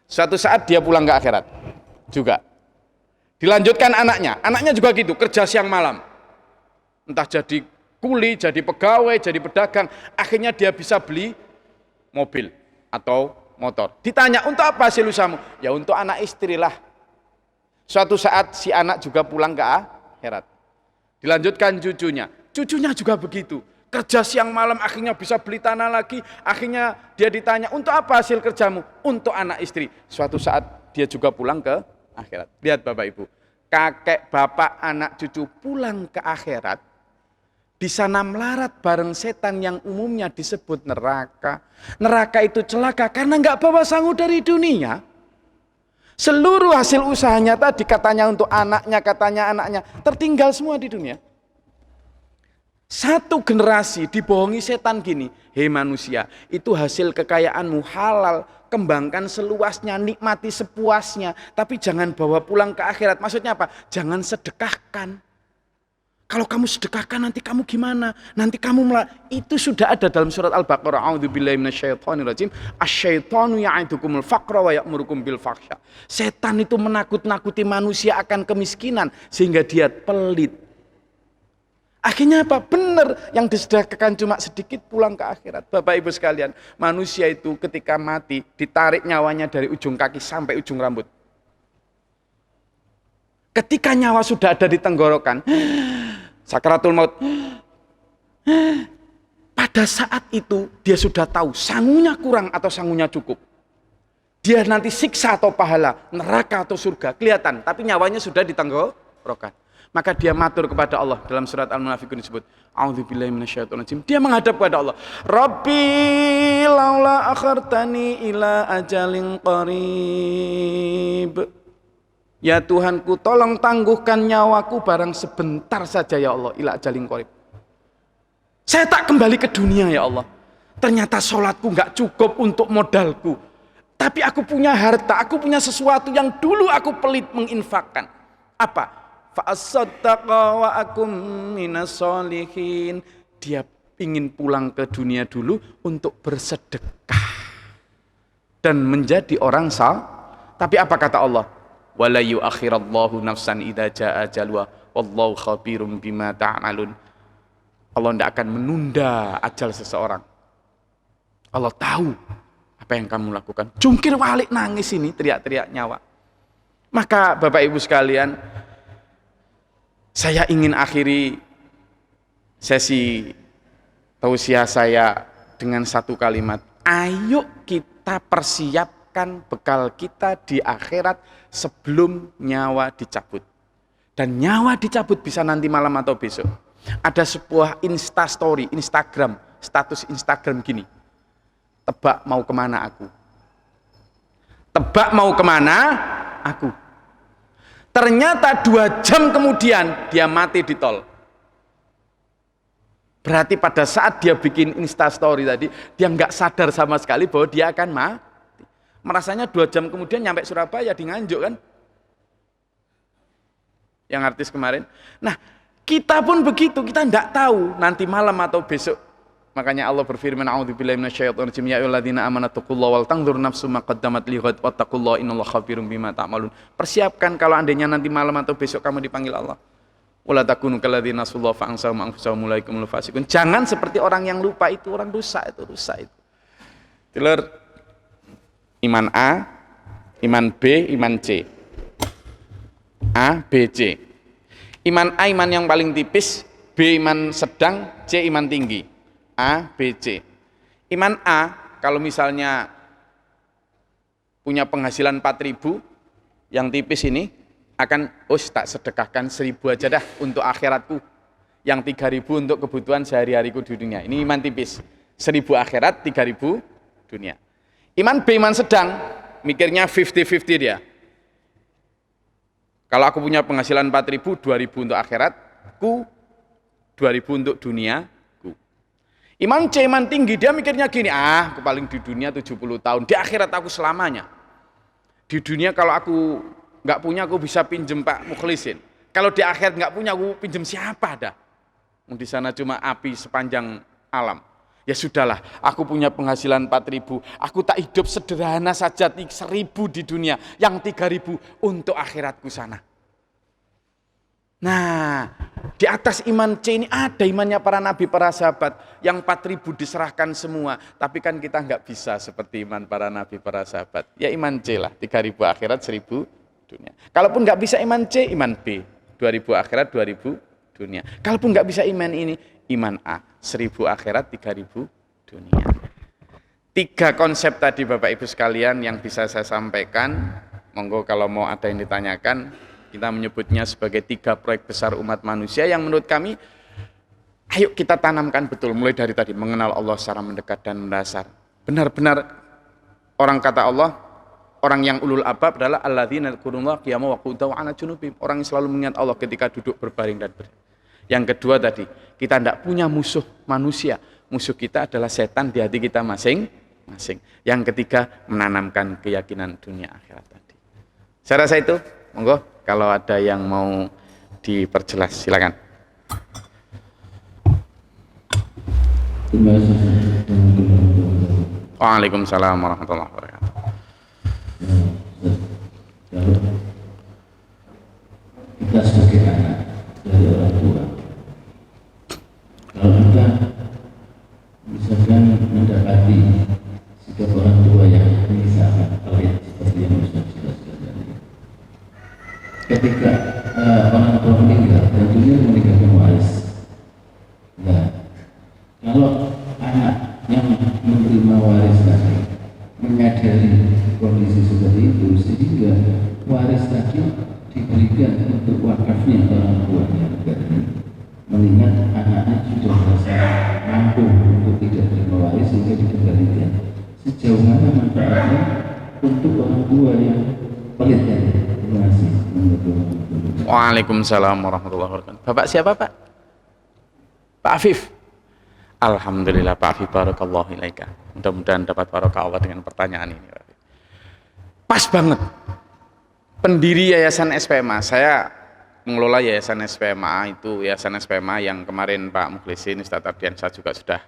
Suatu saat dia pulang ke akhirat juga. Dilanjutkan anaknya juga gitu, kerja siang malam. Entah jadi kuli, jadi pegawai, jadi pedagang, akhirnya dia bisa beli mobil atau motor. Ditanya, "Untuk apa hasil usahamu?" "Ya untuk anak istri lah." Suatu saat si anak juga pulang ke akhirat. Dilanjutkan cucunya juga begitu. Kerja siang malam akhirnya bisa beli tanah lagi. Akhirnya dia ditanya, untuk apa hasil kerjamu? Untuk anak istri. Suatu saat dia juga pulang ke akhirat. Lihat Bapak Ibu, kakek, bapak, anak, cucu pulang ke akhirat. Di sana melarat bareng setan yang umumnya disebut neraka. Neraka itu celaka karena nggak bawa sangu dari dunia. Seluruh hasil usahanya tadi katanya untuk anaknya, katanya anaknya, tertinggal semua di dunia. Satu generasi dibohongi setan gini, hei manusia, itu hasil kekayaanmu halal, kembangkan seluasnya, nikmati sepuasnya, tapi jangan bawa pulang ke akhirat. Maksudnya apa? Jangan sedekahkan. Kalau kamu sedekahkan nanti kamu gimana? Nanti kamu itu sudah ada dalam surat Al-Baqarah. A'udzubillahi minasyaitonirrajim. Asyaitonu ya'idukumul faqra wa ya'murukum bil fahsya. Setan itu menakut-nakuti manusia akan kemiskinan sehingga dia pelit. Akhirnya apa? Benar, yang disedekahkan cuma sedikit pulang ke akhirat. Bapak Ibu sekalian, manusia itu ketika mati ditarik nyawanya dari ujung kaki sampai ujung rambut. Ketika nyawa sudah ada di tenggorokan, sakaratul maut, pada saat itu dia sudah tahu sangunya kurang atau sangunya cukup. Dia nanti siksa atau pahala, neraka atau surga, kelihatan, tapi nyawanya sudah di tenggorokan. Maka dia matur kepada Allah dalam surat Al-Munafiqun disebut, A'udzubillahi minasyaitonirrajim. Dia menghadap kepada Allah, Rabbi laula akhartani ila ajalin qarib. Ya Tuhanku, tolong tangguhkan nyawaku barang sebentar saja ya Allah, ila ajalin qarib. Saya tak kembali ke dunia ya Allah. Ternyata sholatku gak cukup untuk modalku. Tapi aku punya harta, aku punya sesuatu yang dulu aku pelit menginfakkan. Apa? Fa'asaddaqa wa akum minas sholihin. Dia ingin pulang ke dunia dulu untuk bersedekah dan menjadi orang saleh. Tapi apa kata Allah? Wala yu'akhirallahu nafsan idza jaa ajaluha wallahu khabirum bima ta'malun. Allah tidak akan menunda ajal seseorang. Allah tahu apa yang kamu lakukan. Jungkir balik nangis ini, teriak-teriak nyawa. Maka Bapak Ibu sekalian, saya ingin akhiri sesi tausiah saya dengan satu kalimat. Ayo kita persiapkan bekal kita di akhirat sebelum nyawa dicabut. Dan nyawa dicabut bisa nanti malam atau besok. Ada sebuah instastory, Instagram, status Instagram gini. Tebak mau kemana aku? Tebak mau kemana aku? Ternyata 2 jam kemudian dia mati di tol. Berarti pada saat dia bikin instastory tadi, dia nggak sadar sama sekali bahwa dia akan mati. Merasanya 2 jam kemudian nyampe Surabaya di Nganjuk kan? Yang artis kemarin. Nah, kita pun begitu, kita nggak tahu nanti malam atau besok. Makanya Allah berfirman, A'udzubillahi minasyaitonirrajim, ya ayyuhalladzina amanu taqullaha wal tanzur nafsum ma qaddamat lighad wattaqullaha innallaha khabirum bima ta'malun. Persiapkan kalau andainya nanti malam atau besok kamu dipanggil Allah. Wala takunu kalladzina nasullaha fa ansahum anfusahum ulaikumul fasiqun. Jangan seperti orang yang lupa, itu orang dosa itu. Tiler iman A, iman B, iman C. A, B, C. Iman A iman yang paling tipis, B iman sedang, C iman tinggi. A, B, C. Iman A, kalau misalnya punya penghasilan 4.000, yang tipis ini, akan, tak sedekahkan 1.000 aja dah untuk akhiratku. Yang 3.000 untuk kebutuhan sehari-hariku di dunia. Ini iman tipis. 1.000 akhirat, 3.000 dunia. Iman B, iman sedang, mikirnya 50-50 dia. Kalau aku punya penghasilan 4.000, 2.000 untuk akhiratku, 2.000 untuk dunia. Iman C, iman tinggi, dia mikirnya gini, aku paling di dunia 70 tahun, di akhirat aku selamanya. Di dunia kalau aku nggak punya, aku bisa pinjem Pak Mukhlisin. Kalau di akhirat nggak punya, aku pinjem siapa dah? Di sana cuma api sepanjang alam. Ya sudahlah, aku punya penghasilan 4.000, aku tak hidup sederhana saja 1.000 di dunia, yang 3.000 untuk akhiratku sana. Nah, di atas iman C ini ada imannya para nabi, para sahabat, yang 4.000 diserahkan semua. Tapi kan kita nggak bisa seperti iman para nabi, para sahabat. Ya iman C lah, 3.000 akhirat, 1.000 dunia. Kalaupun nggak bisa iman C, iman B. 2000 akhirat, 2000 dunia. Kalaupun nggak bisa iman ini, iman A. 1000 akhirat, 3000 dunia. 3 konsep tadi Bapak Ibu sekalian yang bisa saya sampaikan. Monggo kalau mau ada yang ditanyakan, kita menyebutnya sebagai 3 proyek besar umat manusia yang menurut kami, ayo kita tanamkan betul mulai dari tadi, mengenal Allah secara mendekat dan mendasar. Benar-benar orang kata Allah, orang yang ulul albab adalah alladzina yadhkurullaha qiyaman wa qu'udan wa 'ala junubihim, orang yang selalu mengingat Allah ketika duduk berbaring dan berdiri. Yang kedua tadi, kita tidak punya musuh manusia, musuh kita adalah setan di hati kita masing-masing. Yang ketiga, menanamkan keyakinan dunia akhirat tadi. Saya rasa itu, monggo kalau ada yang mau diperjelas silakan. Waalaikumsalam warahmatullahi wabarakatuh. Kalau kita sebagai anak dari orang tua, kalau kita misalkan mendapati sikap orang tua yang misalkan pelit seperti yang sudah dijelaskan tadi, ketika orang tua meninggal, tentunya meninggalkan waris. Nah, kalau anak yang menerima waris tadi menyadari kondisi seperti itu, sehingga waris tadi diberikan untuk wakafnya orang tuanya negara, mengingat anaknya sudah merasa mampu untuk tidak terima waris sehingga dikembalikan. Sejauh mana manfaatnya untuk orang tua yang pelit tadi? Terima kasih. Waalaikumsalam warahmatullahi wabarakatuh. Bapak siapa Pak? Pak Afif. Alhamdulillah Pak Afif, barakallahu ilaika. Mudah-mudahan dapat barokah Allah dengan pertanyaan ini. Pas banget. Pendiri Yayasan SPMA, saya mengelola Yayasan SPMA itu, Yayasan SPMA yang kemarin Pak Mukhlisin, Ustadz Ardiansyah juga sudah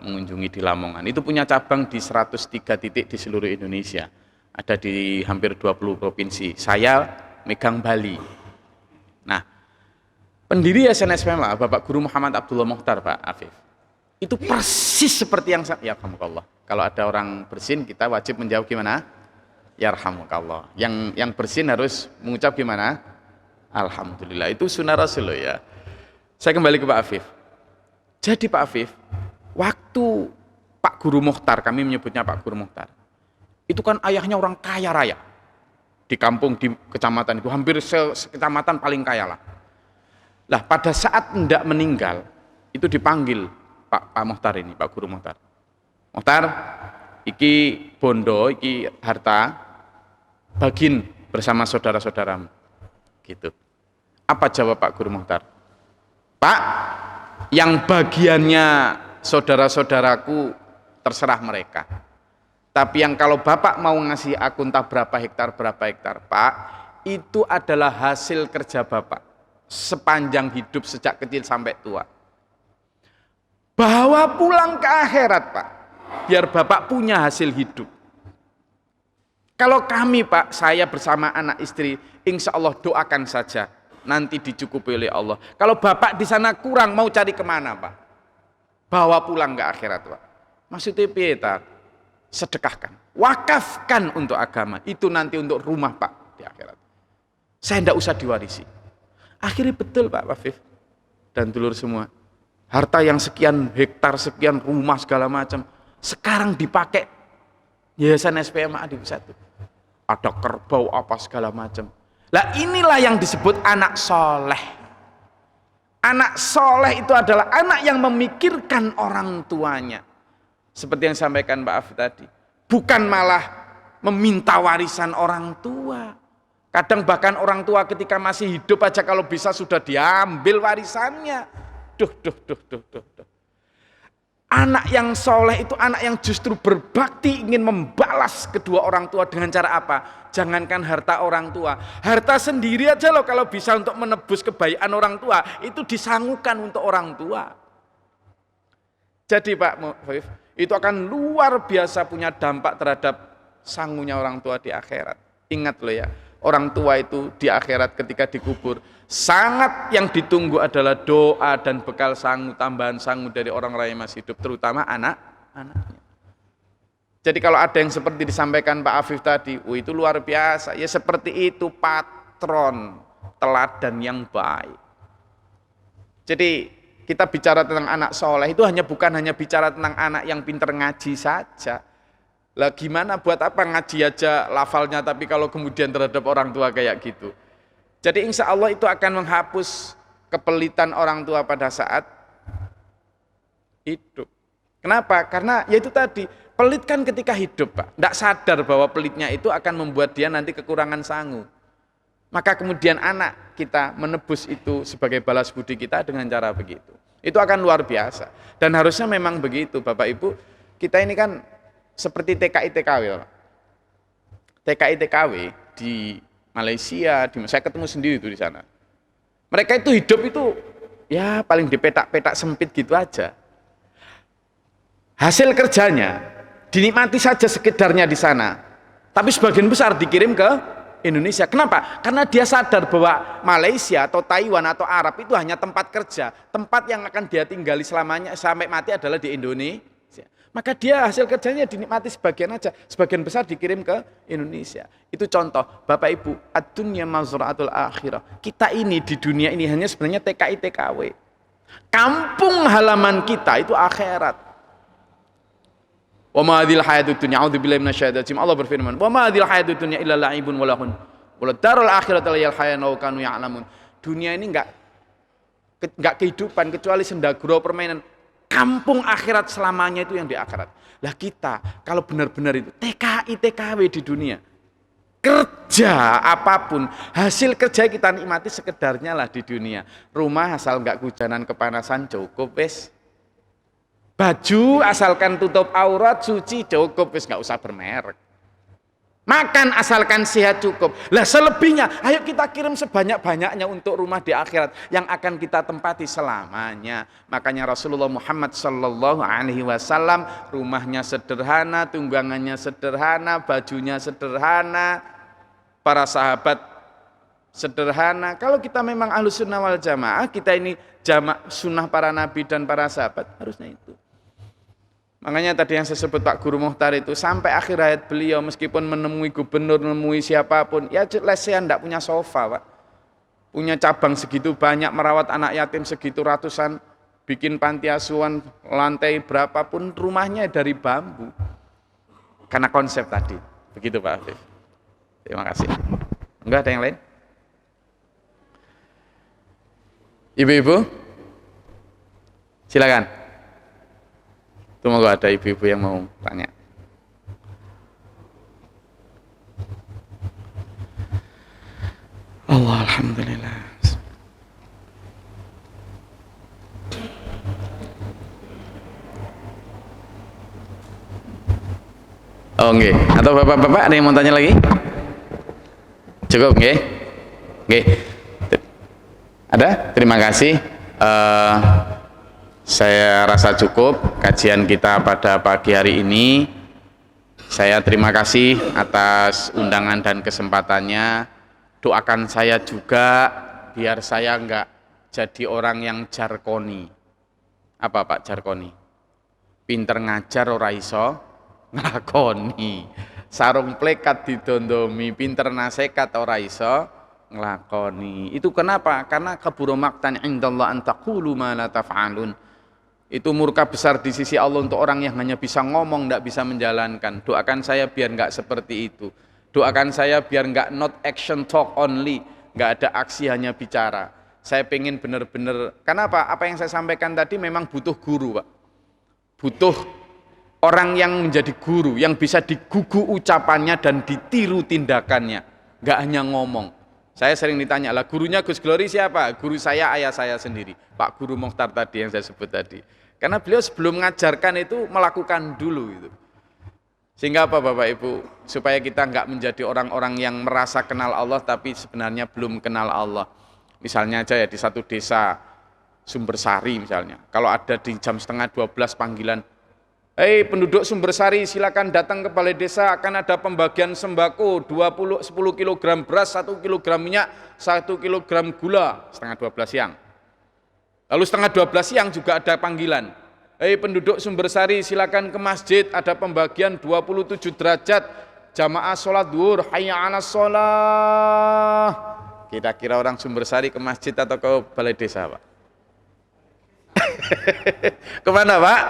mengunjungi di Lamongan. Itu punya cabang di 103 titik di seluruh Indonesia. Ada di hampir 20 provinsi. Saya megang Bali. Nah, pendiri Yayasan SPMA, Bapak Guru Muhammad Abdullah Mukhtar, Pak Afif, itu persis seperti yang saya, ya alhamdulillah. Kalau ada orang bersin, kita wajib menjawab gimana? Ya rahmukallah. Yang bersin harus mengucap gimana? Alhamdulillah. Itu sunnah Rasul ya. Saya kembali ke Pak Afif. Jadi Pak Afif, waktu Pak Guru Mukhtar, kami menyebutnya Pak Guru Mukhtar, itu kan ayahnya orang kaya raya. Di kampung, di kecamatan itu, hampir sekecamatan paling kaya lah. Lah pada saat hendak meninggal, itu dipanggil Pak Mukhtar ini, Pak Guru Mukhtar. Mukhtar, iki bondo, iki harta, bagin bersama saudara-saudaramu. Gitu. Apa jawab Pak Guru Mukhtar? Pak, yang bagiannya saudara-saudaraku terserah mereka. Tapi yang kalau Bapak mau ngasih aku entah berapa hektar, Pak, itu adalah hasil kerja Bapak sepanjang hidup sejak kecil sampai tua. Bawa pulang ke akhirat, Pak, biar Bapak punya hasil hidup. Kalau kami Pak, saya bersama anak istri, insya Allah doakan saja, nanti dicukupi oleh Allah. Kalau Bapak di sana kurang, mau cari kemana Pak? Bawa pulang ke akhirat Pak. Maksudnya Peter, sedekahkan, wakafkan untuk agama, itu nanti untuk rumah Pak di akhirat. Saya tidak usah diwarisi. Akhirnya betul Pak Wafif dan dulur semua, harta yang sekian hektar, sekian rumah segala macam, sekarang dipakai Yayasan SPMA di satu. Ada kerbau apa segala macam. Lah inilah yang disebut anak soleh. Anak soleh itu adalah anak yang memikirkan orang tuanya. Seperti yang sampaikan Pak Afif tadi. Bukan malah meminta warisan orang tua. Kadang bahkan orang tua ketika masih hidup aja kalau bisa sudah diambil warisannya. Duh. Anak yang soleh itu anak yang justru berbakti, ingin membalas kedua orang tua dengan cara apa? Jangankan harta orang tua, harta sendiri aja loh kalau bisa untuk menebus kebaikan orang tua, itu disanggukan untuk orang tua. Jadi Pak Mukhif, itu akan luar biasa punya dampak terhadap sangunya orang tua di akhirat. Ingat loh ya, orang tua itu di akhirat ketika dikubur, sangat yang ditunggu adalah doa dan bekal sangu, tambahan sangu dari orang-orang yang masih hidup, terutama anak-anaknya. Jadi kalau ada yang seperti disampaikan Pak Afif tadi, itu luar biasa. Ya seperti itu patron teladan yang baik. Jadi kita bicara tentang anak soleh itu bukan hanya bicara tentang anak yang pinter ngaji saja. Lah gimana buat apa ngaji aja lafalnya, tapi kalau kemudian terhadap orang tua kayak gitu. Jadi insya Allah itu akan menghapus kepelitan orang tua pada saat hidup. Kenapa? Karena ya itu tadi, pelit kan ketika hidup Pak, tidak sadar bahwa pelitnya itu akan membuat dia nanti kekurangan sangu. Maka kemudian anak kita menebus itu sebagai balas budi kita dengan cara begitu. Itu akan luar biasa. Dan harusnya memang begitu Bapak Ibu, kita ini kan seperti TKI TKW. TKI TKW di Malaysia, saya ketemu sendiri itu di sana. Mereka itu hidup itu ya paling di petak-petak sempit gitu aja. Hasil kerjanya dinikmati saja sekedarnya di sana, tapi sebagian besar dikirim ke Indonesia. Kenapa? Karena dia sadar bahwa Malaysia atau Taiwan atau Arab itu hanya tempat kerja, tempat yang akan dia tinggali selamanya sampai mati adalah di Indonesia. Maka dia hasil kerjanya dinikmati sebagian aja, sebagian besar dikirim ke Indonesia. Itu contoh, Bapak Ibu, ad-dunya mazra'atul akhirah. Kita ini di dunia ini hanya sebenarnya TKI TKW. Kampung halaman kita itu akhirat. Wa ma hadhil hayatud dunya, a'udzubillahi minasyaitonir rajim. Allah berfirman, "Wa ma hadhil hayatud dunya illa la'ibun wa lahun. Wa darul akhirati la yalhayana wa kanu ya'lamun." Dunia ini enggak kehidupan kecuali sendagurau permainan. Kampung akhirat selamanya itu yang di akhirat. Lah kita kalau benar-benar itu TKI TKW di dunia, kerja apapun, hasil kerja kita nikmati sekedarnya lah di dunia. Rumah asal enggak kehujanan kepanasan cukup wis. Baju asalkan tutup aurat, suci cukup, wis nggak usah bermerek. Makan asalkan sehat cukup. Lah selebihnya, ayo kita kirim sebanyak-banyaknya untuk rumah di akhirat yang akan kita tempati selamanya. Makanya Rasulullah Muhammad Sallallahu Alaihi Wasallam rumahnya sederhana, tunggangannya sederhana, bajunya sederhana, para sahabat sederhana. Kalau kita memang ahlus sunnah wal jamaah, kita ini jamak sunnah para nabi dan para sahabat, harusnya itu. Makanya tadi yang saya sebut Pak Guru Muhtar itu sampai akhir hayat beliau meskipun menemui gubernur, menemui siapapun, ya lesehan tidak punya sofa Pak. Punya cabang segitu banyak, merawat anak yatim segitu ratusan, bikin panti asuhan lantai berapapun, rumahnya dari bambu. Karena konsep tadi. Begitu Pak Afif. Terima kasih. Enggak ada yang lain? Ibu-ibu? Silakan. Semoga ada ibu-ibu yang mau tanya. Allah, alhamdulillah. Oh nggih, atau bapak-bapak ada yang mau tanya lagi? Cukup nggih? Nggih. Ada? Terima kasih. Saya rasa cukup kajian kita pada pagi hari ini. Saya terima kasih atas undangan dan kesempatannya. Doakan saya juga biar saya enggak jadi orang yang jarkoni. Apa Pak jarkoni? Pinter ngajar ora iso nglakoni. Sarung plekat didondomi, pinter nasehat ora iso nglakoni. Itu kenapa? Karena kabura maqtan indallah an taqulu ma la taf'alun. Itu murka besar di sisi Allah untuk orang yang hanya bisa ngomong, tidak bisa menjalankan. Doakan saya biar nggak seperti itu. Doakan saya biar nggak not action talk only, nggak ada aksi hanya bicara. Saya pengen benar-benar, karena apa yang saya sampaikan tadi memang butuh guru Pak. Butuh orang yang menjadi guru, yang bisa digugu ucapannya dan ditiru tindakannya. Nggak hanya ngomong. Saya sering ditanya, lah gurunya Gus Glory siapa? Guru saya ayah saya sendiri, Pak Guru Muhtar tadi yang saya sebut tadi. Karena beliau sebelum mengajarkan itu melakukan dulu itu. Sehingga apa Bapak Ibu? Supaya kita enggak menjadi orang-orang yang merasa kenal Allah tapi sebenarnya belum kenal Allah. Misalnya aja ya di satu desa Sumbersari misalnya, kalau ada di jam 11:30 panggilan, hei penduduk Sumbersari silakan datang ke balai desa, akan ada pembagian sembako 10 kg beras, 1 kg minyak, 1 kg gula, 11:30 siang. Lalu 11:30 siang juga ada panggilan, Hei penduduk Sumbersari, silakan ke masjid, ada pembagian 27 derajat jamaah sholat duhur, hayya 'alas sholah. Kira-kira orang Sumbersari ke masjid atau ke balai desa, Pak? Kemana, Pak?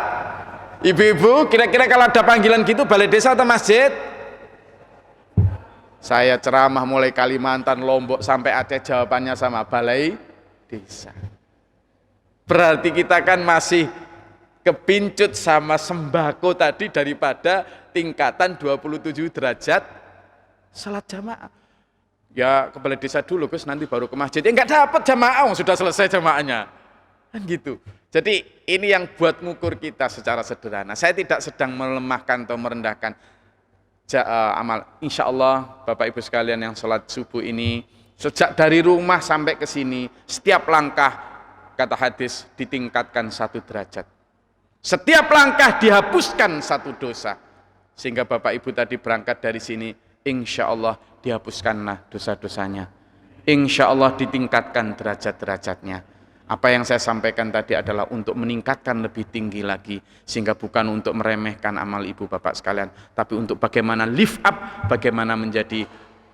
Ibu-ibu, kira-kira kalau ada panggilan gitu balai desa atau masjid? Saya ceramah mulai Kalimantan, Lombok sampai Aceh, jawabannya sama, balai desa. Berarti kita kan masih kepincut sama sembako tadi daripada tingkatan 27 derajat salat jamaah. Ya ke balai desa dulu Gus, nanti baru ke masjid. Ya enggak dapat jamaah, sudah selesai jamaahnya. Kan gitu. Jadi ini yang buat ngukur kita secara sederhana. Saya tidak sedang melemahkan atau merendahkan amal. Insya Allah Bapak Ibu sekalian yang sholat subuh ini, sejak dari rumah sampai ke sini, setiap langkah kata hadis ditingkatkan 1 derajat. Setiap langkah dihapuskan 1 dosa. Sehingga Bapak Ibu tadi berangkat dari sini, insya Allah dihapuskanlah dosa-dosanya. Insya Allah ditingkatkan derajat-derajatnya. Apa yang saya sampaikan tadi adalah untuk meningkatkan lebih tinggi lagi. Sehingga bukan untuk meremehkan amal ibu bapak sekalian, tapi untuk bagaimana lift up, bagaimana menjadi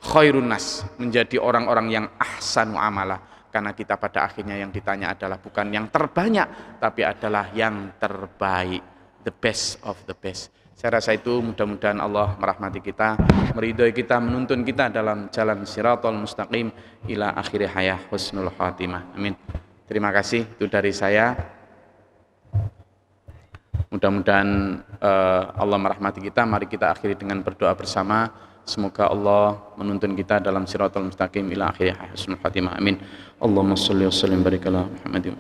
khairun nas, menjadi orang-orang yang ahsanu amalah. Karena kita pada akhirnya yang ditanya adalah bukan yang terbanyak, tapi adalah yang terbaik, the best of the best. Saya rasa itu mudah-mudahan Allah merahmati kita, meridhoi kita, menuntun kita dalam jalan siratal mustaqim ila akhir hayah husnul khatimah. Amin. Terima kasih, itu dari saya. Mudah-mudahan Allah merahmati kita. Mari kita akhiri dengan berdoa bersama. Semoga Allah menuntun kita dalam siratal mustaqim ila akhir husnul khatimah. Amin. Allahumma shalli wa sallim barik ala Muhammadin.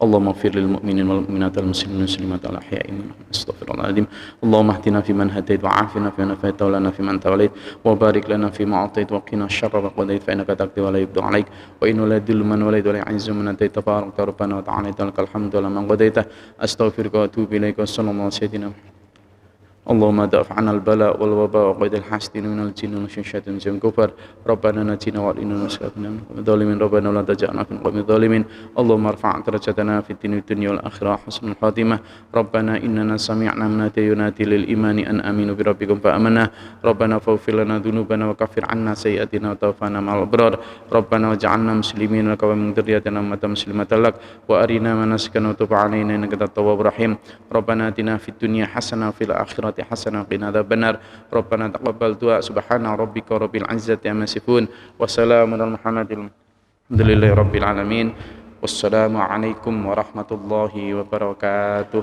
Allahumma ighfir lil mu'minin wal mu'minat wal muslimin wal muslimat al ahya'i minhum. Astaghfirullahaladzim. Allahumma ihdina fi man hadait wa afina fi man afait wa lana fi man tawallait wa barik lana fi ma atait wa qina syarra ma qadait fa innaka taqdi wa la yuqda 'alaik wa inna la yadhillu man walait wa la yu'izzu man atait tabarakta rabbana wa ta'ala lakal hamdu wa la man qadaita. Astaghfiruka wa atubu ilaika. Sallallahu alaihi wasallam. اللهم دافع عنا البلاء والوباء وقيد الحاسدين من الجن والشياطين من الكفر ربنا نجنا وإنا نسألنا من الظالمين ربنا ولا تجعلنا في القوم الظالمين اللهم ارفع درجتنا في الدنيا والآخرة حسن الخاتمة ربنا إننا سمعنا مناديا ينادي للإيمان أن آمنوا بربكم فآمنا ربنا فاغفر لنا ذنوبنا وكفر عنا سيئاتنا وتوفنا مع الأبرار ربنا واجعلنا مسلمين لك ومن ذريتنا أمة مسلمة لك وأرنا مناسكنا وتب علينا إنك أنت التواب الرحيم ربنا آتنا في الدنيا حسنة وفي الآخرة حسنة وقنا عذاب النار ربنا تقبل دعاء سبحان ربك رب العزة عما يصفون وسلام على المرسلين الحمد لله رب العالمين والسلام عليكم ورحمة الله وبركاته.